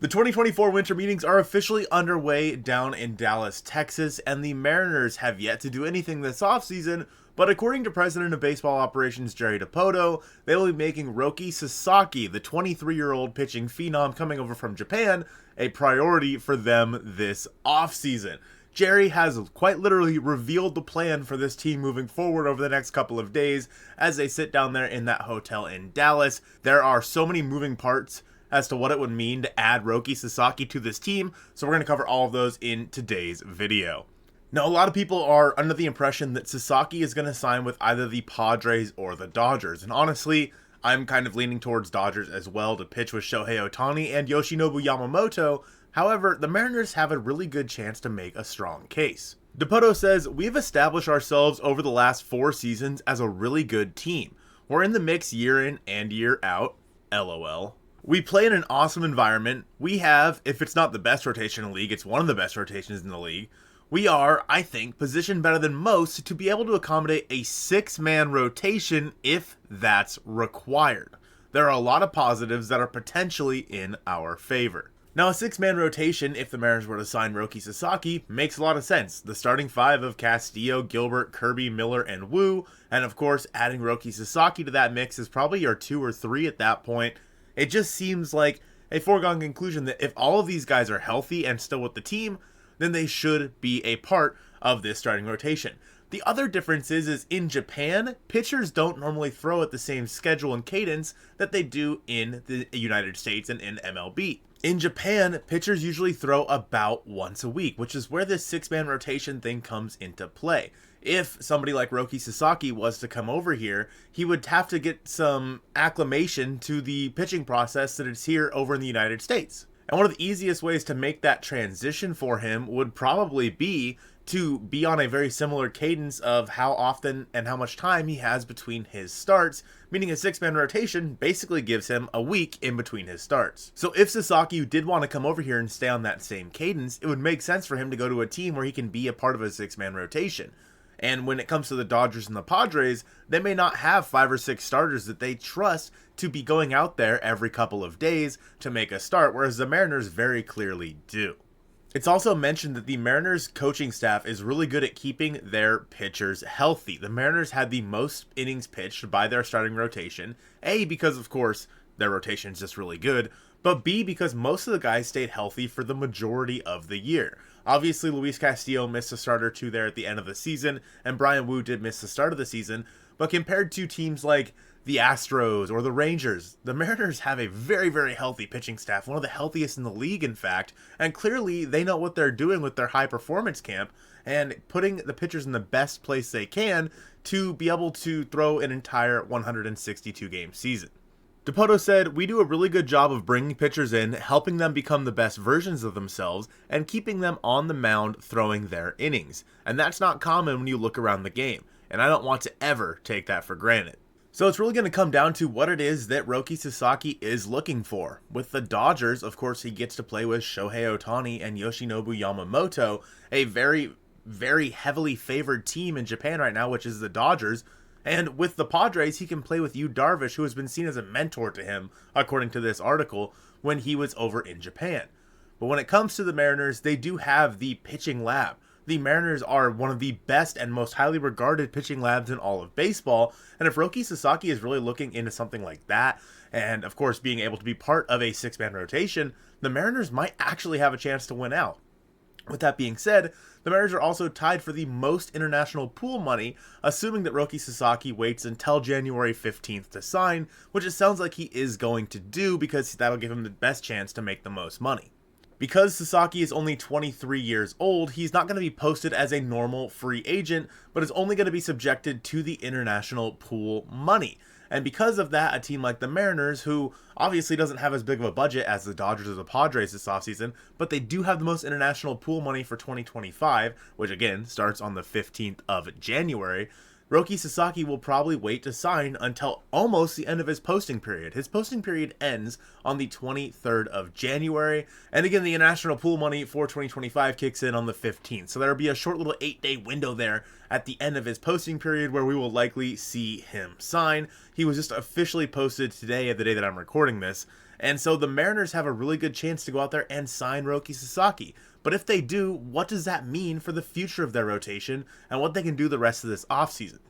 The 2024 Winter Meetings are officially underway down in Dallas, Texas, and the Mariners have yet to do anything this offseason, but according to President of Baseball Operations Jerry Dipoto, they will be making Roki Sasaki, the 23-year-old pitching phenom coming over from Japan, a priority for them this offseason. Jerry has quite literally revealed the plan for this team moving forward over the next couple of days as they sit down there in that hotel in Dallas. There are so many moving parts as to what it would mean to add Roki Sasaki to this team, so we're going to cover all of those in today's video. Now, a lot of people are under the impression that Sasaki is going to sign with either the Padres or the Dodgers, and honestly, I'm kind of leaning towards Dodgers as well to pitch with Shohei Ohtani and Yoshinobu Yamamoto. However, the Mariners have a really good chance to make a strong case. Dipoto says, "We've established ourselves over the last 4 seasons as a really good team. We're in the mix year in and year out, LOL. We play in an awesome environment. We have, if it's not the best rotation in the league, it's one of the best rotations in the league. We are, I think, positioned better than most to be able to accommodate a 6-man rotation if that's required. There are a lot of positives that are potentially in our favor." Now, a 6-man rotation, if the Mariners were to sign Roki Sasaki, makes a lot of sense. The starting 5 of Castillo, Gilbert, Kirby, Miller, and Wu, and of course, adding Roki Sasaki to that mix is probably your 2 or 3 at that point. It just seems like a foregone conclusion that if all of these guys are healthy and still with the team, then they should be a part of this starting rotation. The other difference is in Japan, pitchers don't normally throw at the same schedule and cadence that they do in the United States and in MLB. In Japan, pitchers usually throw about once a week, which is where this 6-man rotation thing comes into play. If somebody like Roki Sasaki was to come over here, he would have to get some acclimation to the pitching process that is here over in the United States. And one of the easiest ways to make that transition for him would probably be to be on a very similar cadence of how often and how much time he has between his starts, meaning a 6-man rotation basically gives him a week in between his starts. So if Sasaki did want to come over here and stay on that same cadence, it would make sense for him to go to a team where he can be a part of a 6-man rotation. And when it comes to the Dodgers and the Padres, they may not have 5 or 6 starters that they trust to be going out there every couple of days to make a start, whereas the Mariners very clearly do. It's also mentioned that the Mariners coaching staff is really good at keeping their pitchers healthy. The Mariners had the most innings pitched by their starting rotation, A, because of course their rotation is just really good, but B, because most of the guys stayed healthy for the majority of the year. Obviously, Luis Castillo missed a start or 2 there at the end of the season, and Brian Wu did miss the start of the season, but compared to teams like the Astros or the Rangers, the Mariners have a very, very healthy pitching staff, one of the healthiest in the league, in fact, and clearly they know what they're doing with their high-performance camp and putting the pitchers in the best place they can to be able to throw an entire 162-game season. Dipoto said, "We do a really good job of bringing pitchers in, helping them become the best versions of themselves, and keeping them on the mound throwing their innings. And that's not common when you look around the game, and I don't want to ever take that for granted." So it's really going to come down to what it is that Roki Sasaki is looking for. With the Dodgers, of course, he gets to play with Shohei Ohtani and Yoshinobu Yamamoto, a very, very heavily favored team in Japan right now, which is the Dodgers. And with the Padres, he can play with Yu Darvish, who has been seen as a mentor to him, according to this article, when he was over in Japan. But when it comes to the Mariners, they do have the pitching lab. The Mariners are one of the best and most highly regarded pitching labs in all of baseball, and if Roki Sasaki is really looking into something like that, and of course being able to be part of a 6-man rotation, the Mariners might actually have a chance to win out. With that being said, the Mariners are also tied for the most international pool money, assuming that Roki Sasaki waits until January 15th to sign, which it sounds like he is going to do because that'll give him the best chance to make the most money. Because Sasaki is only 23 years old, he's not going to be posted as a normal free agent, but is only going to be subjected to the international pool money. And because of that, a team like the Mariners, who obviously doesn't have as big of a budget as the Dodgers or the Padres this offseason, but they do have the most international pool money for 2025, which again starts on the 15th of January, Roki Sasaki will probably wait to sign until almost the end of his posting period. His posting period ends on the 23rd of January, and again, the international pool money for 2025 kicks in on the 15th. So there'll be a short little 8-day window there at the end of his posting period where we will likely see him sign. He was just officially posted today, at the day that I'm recording this, And so the Mariners have a really good chance to go out there and sign Roki Sasaki. But if they do, what does that mean for the future of their rotation and what they can do the rest of this offseason?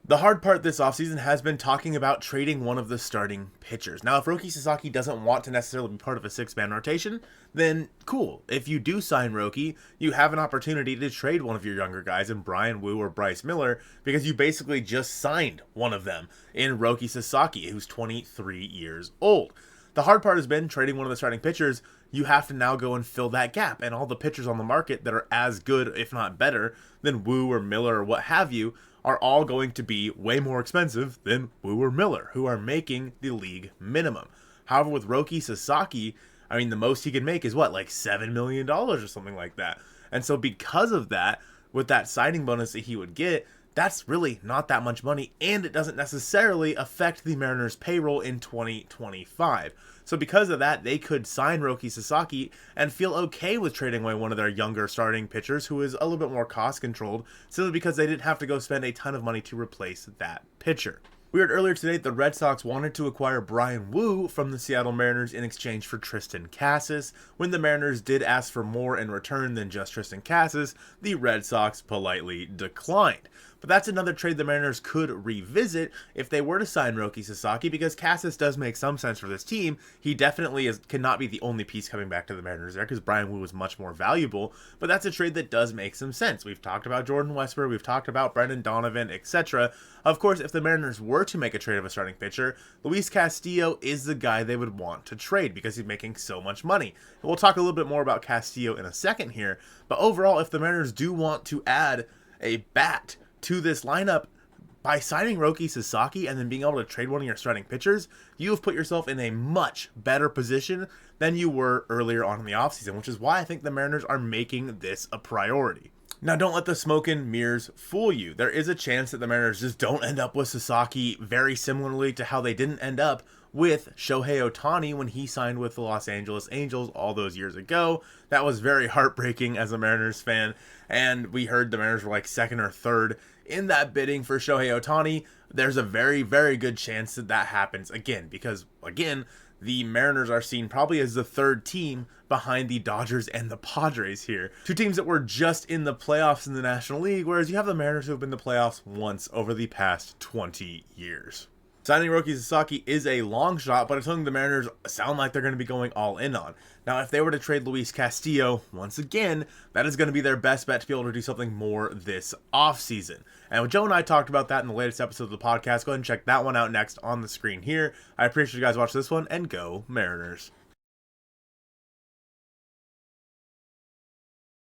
The hard part this offseason has been talking about trading one of the starting pitchers. Now, if Roki Sasaki doesn't want to necessarily be part of a 6-man rotation, then cool. If you do sign Roki, you have an opportunity to trade one of your younger guys in Bryan Woo or Bryce Miller, because you basically just signed one of them in Roki Sasaki, who's 23 years old. The hard part has been trading one of the starting pitchers. You have to now go and fill that gap, and all the pitchers on the market that are as good, if not better, than Woo or Miller or what have you, are all going to be way more expensive than Woo or Miller, who are making the league minimum. However, with Roki Sasaki, I mean, the most he can make is what, like $7 million or something like that. And so because of that, with that signing bonus that he would get, that's really not that much money, and it doesn't necessarily affect the Mariners' payroll in 2025. So because of that, they could sign Roki Sasaki and feel okay with trading away one of their younger starting pitchers who is a little bit more cost-controlled, simply because they didn't have to go spend a ton of money to replace that pitcher. We heard earlier today the Red Sox wanted to acquire Bryan Woo from the Seattle Mariners in exchange for Triston Casas. When the Mariners did ask for more in return than just Triston Casas, the Red Sox politely declined. But that's another trade the Mariners could revisit if they were to sign Roki Sasaki, because Casas does make some sense for this team. He definitely cannot be the only piece coming back to the Mariners there, because Bryan Woo is much more valuable, but that's a trade that does make some sense. We've talked about Jordan Westburg, we've talked about Brendan Donovan, etc. Of course, if the Mariners were to make a trade of a starting pitcher, Luis Castillo is the guy they would want to trade because he's making so much money. And we'll talk a little bit more about Castillo in a second here, but overall, if the Mariners do want to add a bat to this lineup, by signing Roki Sasaki and then being able to trade one of your starting pitchers, you have put yourself in a much better position than you were earlier on in the offseason, which is why I think the Mariners are making this a priority. Now, don't let the smoke and mirrors fool you. There is a chance that the Mariners just don't end up with Sasaki very similarly to how they didn't end up with Shohei Ohtani when he signed with the Los Angeles Angels all those years ago. That was very heartbreaking as a Mariners fan, and we heard the Mariners were like second or third in that bidding for Shohei Ohtani. There's a very, very good chance that that happens again, because, again, the Mariners are seen probably as the third team behind the Dodgers and the Padres here. Two teams that were just in the playoffs in the National League, whereas you have the Mariners who have been in the playoffs once over the past 20 years. Signing Roki Sasaki is a long shot, but it's something the Mariners sound like they're going to be going all in on. Now, if they were to trade Luis Castillo, once again, that is going to be their best bet to be able to do something more this offseason. And Joe and I talked about that in the latest episode of the podcast. Go ahead and check that one out next on the screen here. I appreciate you guys watching this one, and go Mariners.